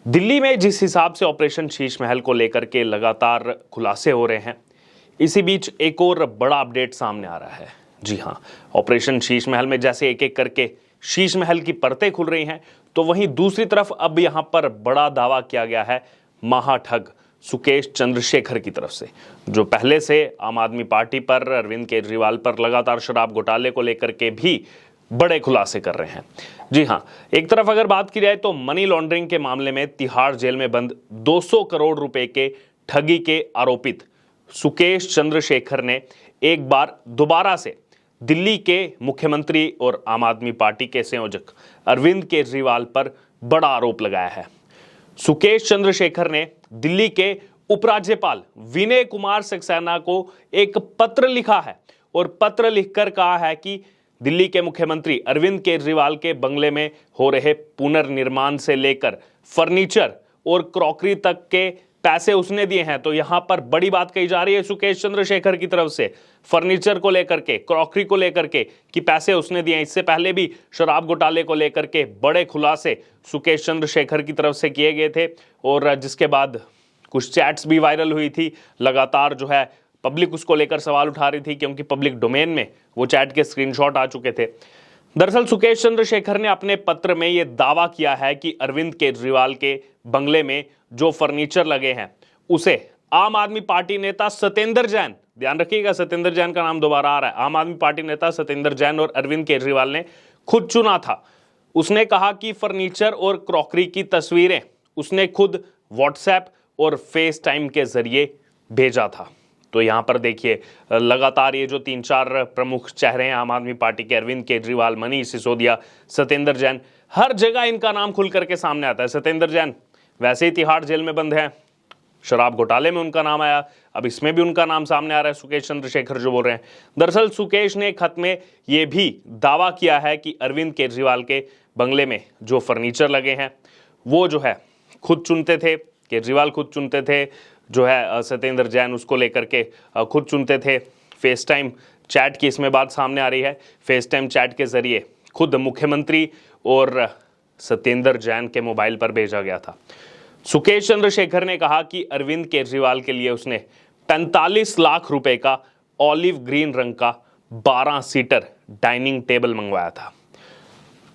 दिल्ली में जिस हिसाब से ऑपरेशन शीश महल को लेकर के लगातार खुलासे हो रहे हैं, इसी बीच एक और बड़ा अपडेट सामने आ रहा है। जी हां, ऑपरेशन शीश महल में जैसे एक एक करके शीश महल की परतें खुल रही हैं, तो वहीं दूसरी तरफ अब यहां पर बड़ा दावा किया गया है महाठग सुकेश चंद्रशेखर की तरफ से, जो पहले से आम आदमी पार्टी पर, अरविंद केजरीवाल पर लगातार शराब घोटाले को लेकर के भी बड़े खुलासे कर रहे हैं। जी हां, एक तरफ अगर बात की जाए तो मनी लॉन्ड्रिंग के मामले में तिहाड़ जेल में बंद 200 करोड़ रुपए के ठगी के आरोपित सुकेश चंद्रशेखर ने एक बार दोबारा से दिल्ली के मुख्यमंत्री और आम आदमी पार्टी के संयोजक अरविंद केजरीवाल पर बड़ा आरोप लगाया है। सुकेश चंद्रशेखर ने दिल्ली के उपराज्यपाल विनय कुमार सक्सेना को एक पत्र लिखा है और पत्र लिखकर कहा है कि दिल्ली के मुख्यमंत्री अरविंद केजरीवाल के बंगले में हो रहे पुनर्निर्माण से लेकर फर्नीचर और क्रॉकरी तक के पैसे उसने दिए हैं। तो यहां पर बड़ी बात कही जा रही है सुकेश चंद्रशेखर की तरफ से, फर्नीचर को लेकर के, क्रॉकरी को लेकर के कि पैसे उसने दिए हैं। इससे पहले भी शराब घोटाले को लेकर के बड़े खुलासे सुकेश चंद्रशेखर की तरफ से किए गए थे और जिसके बाद कुछ चैट्स भी वायरल हुई थी। लगातार जो है पब्लिक उसको लेकर सवाल उठा रही थी, क्योंकि पब्लिक डोमेन में वो चैट के स्क्रीनशॉट आ चुके थे। दरअसल सुकेश चंद्रशेखर ने अपने पत्र में ये दावा किया है कि अरविंद केजरीवाल के बंगले में जो फर्नीचर लगे हैं उसे आम आदमी पार्टी नेता सत्येंद्र जैन, ध्यान रखिएगा सत्येंद्र जैन का नाम दोबारा आ रहा है, आम आदमी पार्टी नेता सत्येंद्र जैन और अरविंद केजरीवाल ने खुद चुना था। उसने कहा कि फर्नीचर और क्रॉकरी की तस्वीरें उसने खुद व्हाट्सएप और फेस टाइम के जरिए भेजा था। तो यहां पर देखिए लगातार ये जो 3-4 प्रमुख चेहरे हैं आम आदमी पार्टी के, अरविंद केजरीवाल, मनीष सिसोदिया, सत्येंद्र जैन, हर जगह इनका नाम खुल करके सामने आता है। सत्येंद्र जैन वैसे ही तिहाड़ जेल में बंद हैं, शराब घोटाले में उनका नाम आया, अब इसमें भी उनका नाम सामने आ रहा है, सुकेश चंद्रशेखर जो बोल रहे हैं। दरअसल सुकेश ने खत में यह भी दावा किया है कि अरविंद केजरीवाल के बंगले में जो फर्नीचर लगे हैं वो जो है खुद चुनते थे, केजरीवाल खुद चुनते थे, जो है सत्येंद्र जैन उसको लेकर के खुद चुनते थे। फेस टाइम चैट की इसमें बात सामने आ रही है, फेस टाइम चैट के जरिए खुद मुख्यमंत्री और सत्येंद्र जैन के मोबाइल पर भेजा गया था। सुकेश चंद्रशेखर ने कहा कि अरविंद केजरीवाल के लिए उसने 45 लाख रुपए का ऑलिव ग्रीन रंग का 12 सीटर डाइनिंग टेबल मंगवाया था।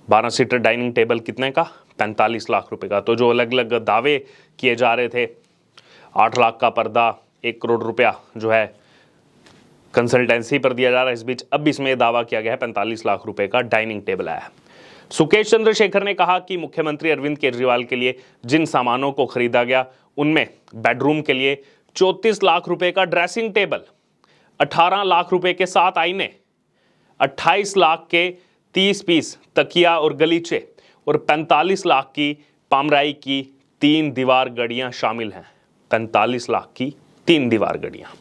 12 सीटर डाइनिंग टेबल कितने का? 45 लाख रुपए का। तो जो अलग अलग दावे किए जा रहे थे, 8 लाख का पर्दा, 1 करोड़ रुपया जो है कंसल्टेंसी पर दिया जा रहा है, इस बीच अब इसमें दावा किया गया है 45 लाख रुपए का डाइनिंग टेबल आया है। सुकेश चंद्रशेखर ने कहा कि मुख्यमंत्री अरविंद केजरीवाल के लिए जिन सामानों को खरीदा गया उनमें बेडरूम के लिए 34 लाख रुपए का ड्रेसिंग टेबल, 18 लाख रुपए के 7 आईने, 28 लाख के 30 पीस तकिया और गलीचे और 45 लाख की पामराई की 3 दीवार घड़ियां शामिल हैं। 45 लाख की 3 दीवार घड़ियां।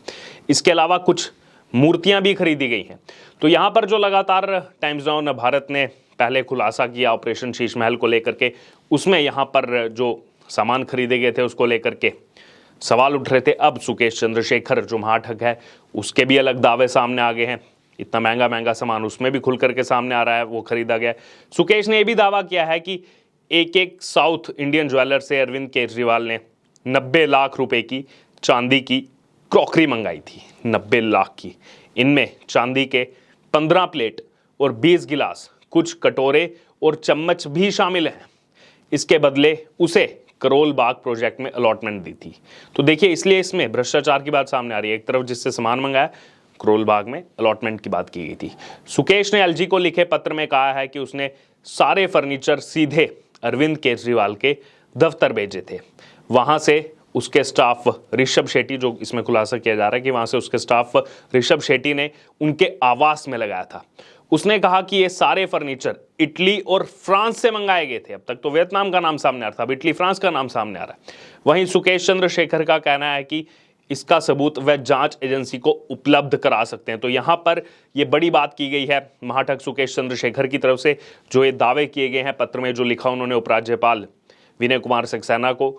इसके अलावा कुछ मूर्तियां भी खरीदी गई हैं। तो यहां पर जो लगातार टाइम्स नाउ भारत ने पहले खुलासा किया ऑपरेशन शीश महल को लेकर के, उसमें यहां पर जो सामान खरीदे गए थे उसको लेकर के सवाल उठ रहे थे। अब सुकेश चंद्रशेखर जो महाठग है उसके भी अलग दावे सामने आ गए हैं। इतना महंगा महंगा सामान उसमें भी खुल करके सामने आ रहा है, वो खरीदा गया। सुकेश ने यह भी दावा किया है कि एक साउथ इंडियन ज्वेलर से अरविंद केजरीवाल ने 90 लाख रुपए की चांदी की क्रॉकरी मंगाई थी। 90 लाख की। इनमें चांदी के 15 प्लेट और 20 गिलास, कुछ कटोरे और चम्मच भी शामिल हैं। इसके बदले उसे करोल बाग प्रोजेक्ट में अलॉटमेंट दी थी। तो देखिए, इसलिए इसमें भ्रष्टाचार की बात सामने आ रही है। एक तरफ जिससे सामान मंगाया, करोल बाग में अलॉटमेंट की बात की गई थी। सुकेश ने एलजी को लिखे पत्र में कहा है कि उसने सारे फर्नीचर सीधे अरविंद केजरीवाल के दफ्तर भेजे थे। वहां से उसके स्टाफ ऋषभ शेट्टी, जो इसमें खुलासा किया जा रहा है कि वहां से उसके स्टाफ ऋषभ शेट्टी ने उनके आवास में लगाया था। उसने कहा कि ये सारे फर्नीचर इटली और फ्रांस से मंगाए गए थे। अब तक तो वियतनाम का नाम सामने आ रहा था, अब इटली फ्रांस का नाम सामने आ रहा है। वहीं सुकेश चंद्रशेखर का कहना है कि इसका सबूत वह जांच एजेंसी को उपलब्ध करा सकते हैं। तो यहां पर यह बड़ी बात की गई है महाठग सुकेश चंद्रशेखर की तरफ से, जो ये दावे किए गए हैं पत्र में, जो लिखा उन्होंने उपराज्यपाल विनय कुमार सक्सेना को,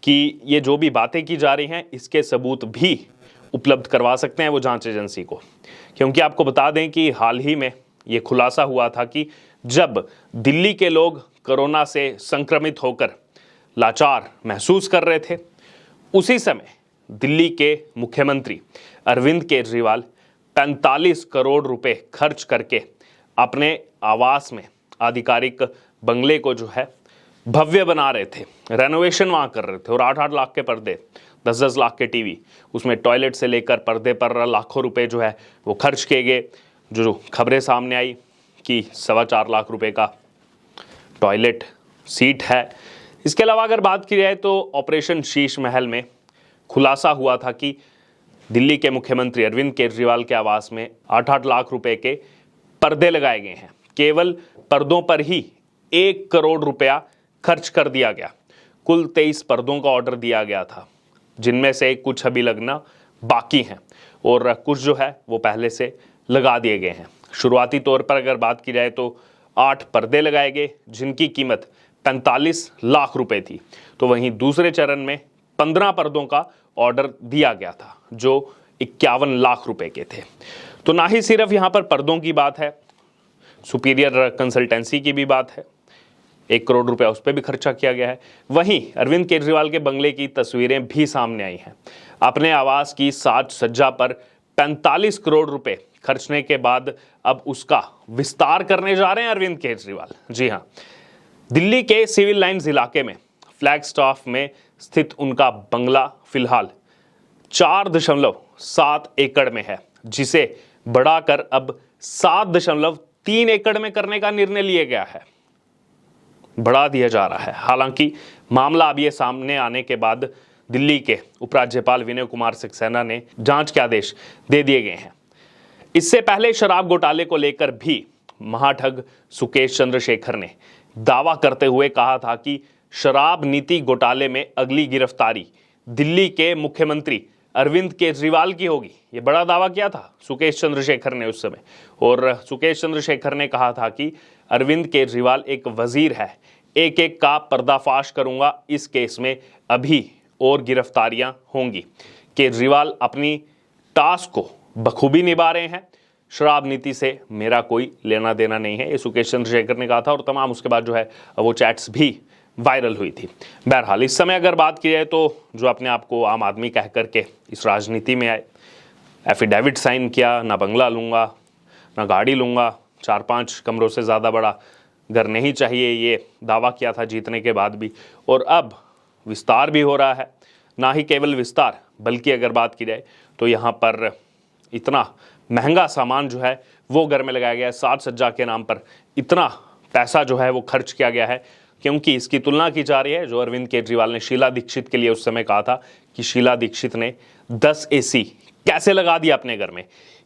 कि ये जो भी बातें की जा रही हैं इसके सबूत भी उपलब्ध करवा सकते हैं वो जांच एजेंसी को। क्योंकि आपको बता दें कि हाल ही में ये खुलासा हुआ था कि जब दिल्ली के लोग कोरोना से संक्रमित होकर लाचार महसूस कर रहे थे, उसी समय दिल्ली के मुख्यमंत्री अरविंद केजरीवाल 45 करोड़ रुपए खर्च करके अपने आवास में आधिकारिक बंगले को जो है भव्य बना रहे थे, रेनोवेशन वहाँ कर रहे थे और 8-8 लाख के पर्दे, 10-10 लाख के टीवी, उसमें टॉयलेट से लेकर पर्दे पर लाखों रुपए जो है वो खर्च किए गए। जो खबरें सामने आई कि 4.25 लाख रुपए का टॉयलेट सीट है। इसके अलावा अगर बात की जाए तो ऑपरेशन शीश महल में खुलासा हुआ था कि दिल्ली के मुख्यमंत्री अरविंद केजरीवाल के आवास में 8-8 लाख रुपए के पर्दे लगाए गए हैं। केवल पर्दों पर ही 1 करोड़ रुपया खर्च कर दिया गया। कुल 23 पर्दों का ऑर्डर दिया गया था, जिनमें से कुछ अभी लगना बाकी हैं और कुछ जो है वो पहले से लगा दिए गए हैं। शुरुआती तौर पर अगर बात की जाए तो 8 पर्दे लगाए गए, जिनकी कीमत 45 लाख रुपए थी। तो वहीं दूसरे चरण में 15 पर्दों का ऑर्डर दिया गया था, जो 51 लाख रुपए के थे। तो ना ही सिर्फ यहाँ पर पर्दों की बात है, सुपीरियर कंसल्टेंसी की भी बात है, 1 करोड़ रुपया उस पर भी खर्चा किया गया है। वहीं अरविंद केजरीवाल के बंगले की तस्वीरें भी सामने आई हैं। अपने आवास की साज सज्जा पर 45 करोड़ रुपए खर्चने के बाद अब उसका विस्तार करने जा रहे हैं अरविंद केजरीवाल। जी हाँ, दिल्ली के सिविल लाइंस इलाके में फ्लैगस्टाफ में स्थित उनका बंगला फिलहाल 4.7 एकड़ में है, जिसे बढ़ाकर अब 7.3 एकड़ में करने का निर्णय लिया गया है, बढ़ा दिया जा रहा है। हालांकि मामला अब ये सामने आने के बाद दिल्ली के उपराज्यपाल विनय कुमार सक्सेना ने जांच के आदेश दे दिए गए हैं। इससे पहले शराब घोटाले को लेकर भी महाठग सुकेश चंद्रशेखर ने दावा करते हुए कहा था कि शराब नीति घोटाले में अगली गिरफ्तारी दिल्ली के मुख्यमंत्री अरविंद केजरीवाल की होगी। ये बड़ा दावा किया था सुकेश चंद्रशेखर ने उस समय, और सुकेश चंद्रशेखर ने कहा था कि अरविंद केजरीवाल एक वजीर है, एक एक का पर्दाफाश करूंगा, इस केस में अभी और गिरफ्तारियां होंगी। केजरीवाल अपनी टास्क को बखूबी निभा रहे हैं, शराब नीति से मेरा कोई लेना देना नहीं है, ये सुकेश चंद्रशेखर ने कहा था। और तमाम उसके बाद जो है वो चैट्स भी वायरल हुई थी। बहरहाल इस समय अगर बात की जाए तो जो अपने आप को आम आदमी कह करके इस राजनीति में आए, एफिडेविट साइन किया, ना बंगला लूँगा ना गाड़ी लूँगा, 4-5 कमरों से ज़्यादा बड़ा घर नहीं चाहिए, ये दावा किया था जीतने के बाद भी, और अब विस्तार भी हो रहा है। ना ही केवल विस्तार, बल्कि अगर बात की जाए तो यहाँ पर इतना महंगा सामान जो है वो घर में लगाया गया है। साज सज्जा के नाम पर इतना पैसा जो है वो खर्च किया गया है, क्योंकि इसकी तुलना की जा रही है जो अरविंद केजरीवाल ने शीला दीक्षित के लिए उस समय कहा था कि शीला दीक्षित ने 10 एसी कैसे लगा दिया अपने घर में।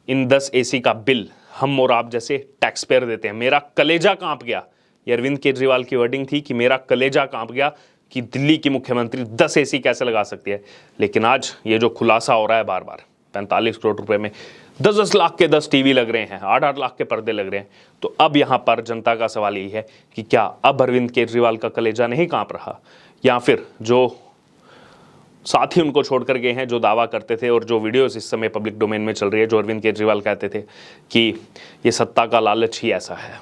इन 10 एसी का बिल हम और आप जैसे टैक्स पेयर देते हैं। मेरा कलेजा कांप गया, ये अरविंद केजरीवाल की वर्डिंग थी कि मेरा कलेजा कांप गया कि दिल्ली की मुख्यमंत्री 10 एसी कैसे लगा सकती है। लेकिन आज ये जो खुलासा हो रहा है बार बार, 45 करोड़ रुपए में 10-10 लाख के 10 टीवी लग रहे हैं, 8-8 लाख के पर्दे लग रहे हैं, तो अब यहाँ पर जनता का सवाल यही है कि क्या अब अरविंद केजरीवाल का कलेजा नहीं कांप रहा, या फिर जो साथी उनको छोड़कर गए हैं, जो दावा करते थे और जो वीडियोस इस समय पब्लिक डोमेन में चल रही है, जो अरविंद केजरीवाल कहते थे कि ये सत्ता का लालच ही ऐसा है,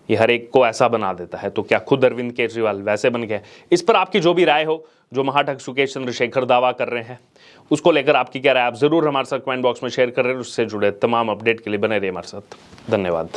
ये हर एक को ऐसा बना देता है, तो क्या खुद अरविंद केजरीवाल वैसे बन गए? इस पर आपकी जो भी राय हो, जो महाठग सुकेश चंद्रशेखर दावा कर रहे हैं, उसको लेकर आपकी क्या राय, आप जरूर हमारे साथ कमेंट बॉक्स में शेयर कर रहे हैं। उससे जुड़े तमाम अपडेट के लिए बने रहिए हमारे साथ। धन्यवाद।